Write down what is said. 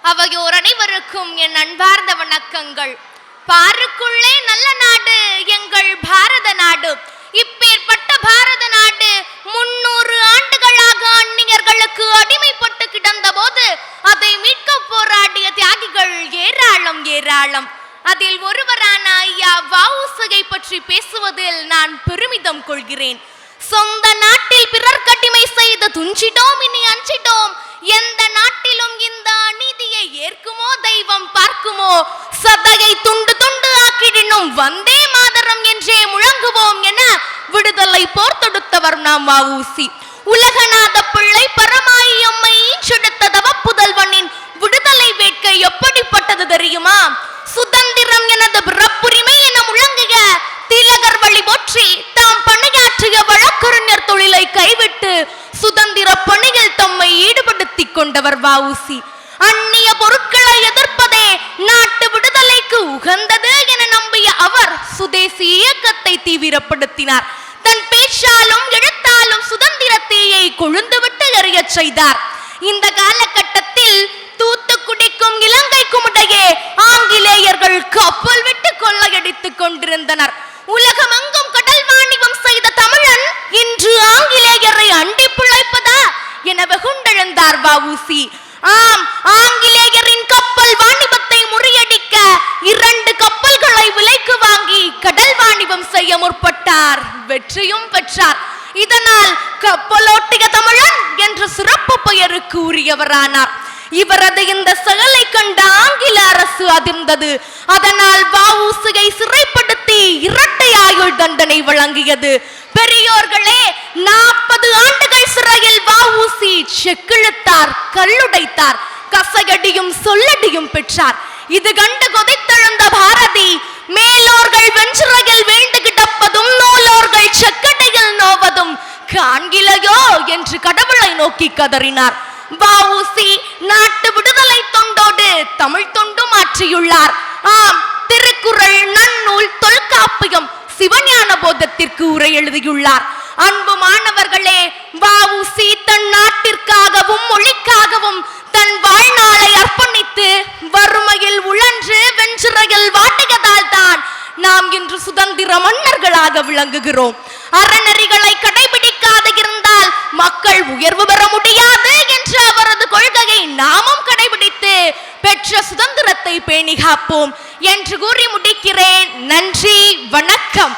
அவையோர் அனைவருக்கும் என் அன்பார்ந்த வணக்கங்கள். பாருக்குள்ளே நல்ல நாடு எங்கள் பாரத நாடு. இப்பேற்பட்ட பாரத நாடு 300 ஆண்டுகளாக அந்நியர்களுக்கு அடிமைப்பட்டு கிடந்த போது அதை மீட்க போராடிய தியாகிகள் ஏராளம் ஏராளம். அதில் ஒருவரான ஐயா வ.உ.சியை பற்றி பேசுவதில் நான் பெருமிதம் கொள்கிறேன். சொந்த நாட்டில் பிறர் கடிமை செய்து துஞ்சிட்டோம், இனி அஞ்சிட்டோம். எந்த நாட்டிலும் இந்த அநீதியை ஏற்குமோ தெய்வம் பார்க்குமோ, சதையை துண்டு துண்டு ஆக்கிடினும் வந்தே மாதரம் என்றே முழங்குவோம் என விடுதலை போர் தொடுத்தவர் நாம் வ.உ.சி. உலகநாத பிள்ளை பரமாயி அம்மை ஈன்றெடுத்த தவப்புதல்வனின் விடுதலை வேட்கை எப்படிப்பட்டது தெரியுமா? சுதந்திரம் எனது பிறப்புரிமை என முழங்கிய திலகர் வழி போற்றி தாம் பணியாற்றிய வழக்கறிஞர் தொழிலை கைவிட்டு சுதந்திர பணியில் தம்மை ஈடுபடுத்திக் கொண்டவர் வ.உ.சி. அந்நிய பொருட்களை எதிர்ப்பதே நாட்டு விடுதலைக்கு உகந்தது என நம்பிய அவர் சுதேசி இயக்கத்தை தீவிரப்படுத்தினார். தன் பேச்சாலும் எழுத்தாலும் சுதந்திர தீயை கொழுந்துவிட்டு எறிய செய்தார். இந்த காலகட்டத்தில் தூத்துக்குடிக்கும் இலங்கைக்கும் இடையே ஆங்கிலேயர்கள் கப்பல் விட்டு கொள்ளையடித்துக் கொண்டிருந்தனர். உலகமெங்கும் கடல் வாணிபம் செய்த தமிழன் இன்று ஆங்கிலேயரை அண்டி பிழைப்பதா என வெகுண்டெழுந்தார் வ.உ.சி. ஆம், ஆங்கிலேயரின் கப்பல் வாணிபத்தை முறியடிக்க 2 கப்பல்களை விலைக்கு வாங்கி கடல் வாணிபம் செய்ய முற்பட்டார். வெற்றியும் பெற்றார். இதனால் கப்பலோட்டிய தமிழன் என்ற சிறப்பு பெயருக்கு உரியவரானார். இவரது இந்த செயலை கண்ட ஆங்கில அரசு அதிர்ந்தது. அதனால் வ.உ.சியை சிறைப்படுத்தி இரட்டை ஆயுள் தண்டனை வழங்கியது. பெரியோர்களே, 40 ஆண்டுகள் சிறையில் வ.உ.சி செக்கிழுத்தார், கல்லுடைத்தார், கசையடியும் சொல்லடியும் பெற்றார். இது கண்டு கொதித்தெழுந்த பாரதி, மேலோர்கள் வெஞ்சிறையில் வீழ்ந்து கிடப்பதும் நூலோர்கள் செக்கடையில் நோவதும் காண்கிலையோ என்று கடவுளை நோக்கி கதறினார். வ.உ.சி நாட்டு விடுதலை தொண்டோடு தமிழ் தொண்டும் ஆற்றியுள்ளார். ஆம், திருக்குறள், நன்னூல், தொல்காப்பியம், சிவஞான போதத்திற்கு உரை எழுதியுள்ளார். அன்பு மாணவர்களே, வ.உ.சி தன் நாட்டிற்காகவும் மொழிக்காகவும் தன் வாழ்நாளை அர்ப்பணித்து வறுமையில் உழன்று வெஞ்சிறையில் வாட்டியதால் தான் நாம் இன்று சுதந்திர மன்னர்களாக விளங்குகிறோம். அறநெறிகளை கடைபிடிக்காது இருந்தால் மக்கள் உயர்வு பெற முடியாது என்ற அவரது கொள்கையை நாமும் கடைபிடித்து பெற்ற சுதந்திரத்தை பேணி காப்போம் என்று கூறி முடிக்கிறேன். நன்றி, வணக்கம்.